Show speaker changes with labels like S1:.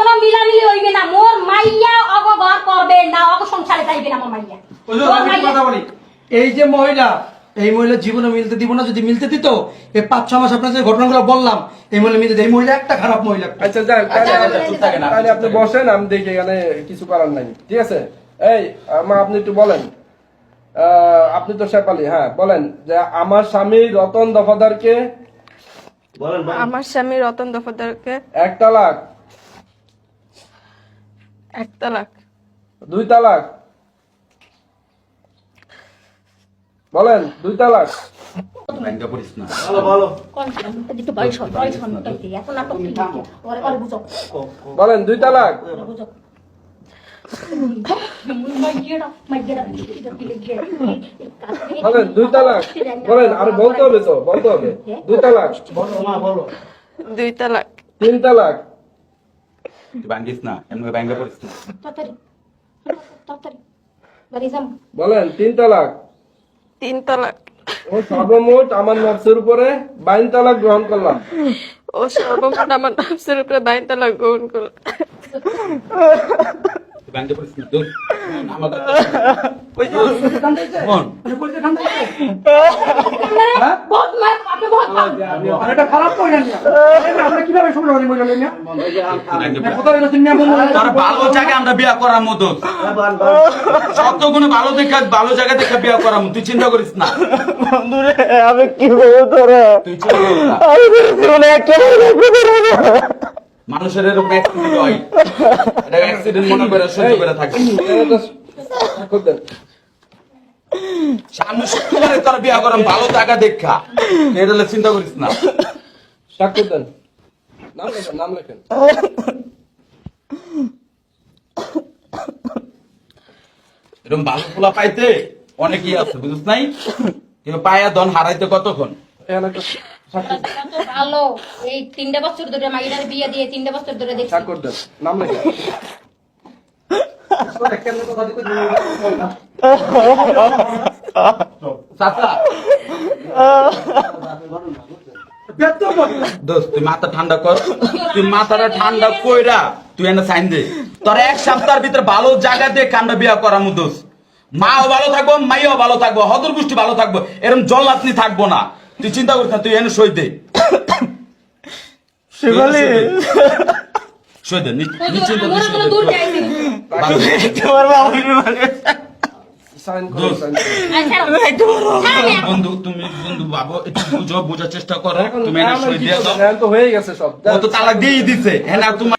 S1: কোনো মিলামিলি হইবে না মোর মাইয়া অগঘর করবে না অগ সংসারে যাইবে না মোর মাইয়া
S2: কথা বলি এই যে মহিলা এই মহিলা জীবনে মিলতে দিব না যদি মিলতে দিত এই 5-6 মাস আপনার যে ঘটনাগুলো বললাম এই মহিলা মিলতে এই মহিলা একটা খারাপ মহিলা
S3: আচ্ছা যাই তাহলে আপনি বসেন আমি দেখি এখানে কিছু করার নাই ঠিক আছে এই মা আপনি একটু বলেন আপনি তো শেফালি হ্যাঁ বলেন যে আমার স্বামী রতন দফাদারকে
S4: আমার স্বামী রতন দফাদারকে
S3: 1 তালাক
S4: 1 তালাক
S3: 2 তালাক বলেন 2 তালাক
S5: ব্যাংকে পড়িস না
S1: কোন একটু বয়স হইতে এখন নাটক কি ওরে ওরে বুঝো
S3: বলেন 2 তালাক
S1: বুঝো মাইয়াটা
S3: বলেন 2 তালাক বলেন আর বলতে হবে তো বলতে হবে 2 তালাক
S2: বলো মা বলো
S4: 2 তালাক
S3: 3 তালাক
S5: তুই ভাঙ্গিস না এমনি ব্যাংকে পড়িস না
S1: তাড়াতাড়ি বাড়ি যাম
S3: বলেন 3 তালাক
S4: 3 তালাক
S3: ও সর্বমোট আমার নফসের উপরে 22 তালাক গ্রহণ করলাম
S4: ও সর্বমোট আমার নফসের উপরে 22 তালাক গ্রহণ করল
S5: ব্যাংকে পড়িস না দূর আমাদের
S1: বহুত মার আপনি বহুত
S2: আর এটা খারাপ মহিলা নিয়া আমরা কিভাবে সংসার করি মহিলা নিয়া কথা হলো তুমি
S5: তোর ভালো জায়গায় আমরা বিয়া করার মতো সত্যগুলো ভালো জায়গা থেকে বিয়া করার মতো তুই চিন্তা করিস না
S3: বন্ধুরে আমি কি বলবো তোরা
S5: তুই চিন্তা করিস না
S3: আমি জীবনে একটা
S5: মানুষের এরকম অ্যাক্সিডেন্ট হয় এটা অ্যাক্সিডেন্ট মনে করে সহ্য করে থাকে সামনে শুক্রবারে তোর বিয়া করাম ভালো জায়গা দেখা এটা হলে চিন্তা করিস না
S3: স্বাক্ষর দেন নাম লেখেন
S5: এরকম ভালো ফুলা পাইতে অনেকই আছে বুঝিস নাই কিন্তু পায়া দন হারাইতে কতক্ষণ
S3: এখানে একটা স্বাক্ষর দেন।
S1: ভালো এই 3 বছর ধরে মাইয়ার বিয়ে দিয়ে 3 বছর ধরে দেখছি
S3: স্বাক্ষর দেন নাম লেখেন
S2: কেমন কথা দিতে
S5: চাচা দোস্ত তুই মাথা ঠান্ডা কর তুই মাথাটা ঠান্ডা কইরা তুই এনে সাইন দে তোর 1 সপ্তাহের ভিতরে ভালো জায়গা দিয়ে কান্না বিয়া করামু দোস্ত মাও ভালো থাকবো মাইও ভালো থাকবো হদর গোষ্ঠী ভালো থাকবো এরকম জল্লাতনি থাকবো না তুই চিন্তা করিস না তুই এনে সই দে
S3: শিবালি
S5: সই দে নিশ্চিন্ত
S1: আমার কোনো দূর যাইছি
S3: তোমার বাবা সাইন করো
S5: দোস্ত।
S3: সাইন করো
S5: বন্ধু তুমি বন্ধু বাবু একটু বুঝার চেষ্টা করো তুমি এনে সই দিয়ে দাও
S3: এখন তো হয়ে গেছে সব
S5: ও তো তালাক দিয়েই দিছে হ্যাঁ না তোমার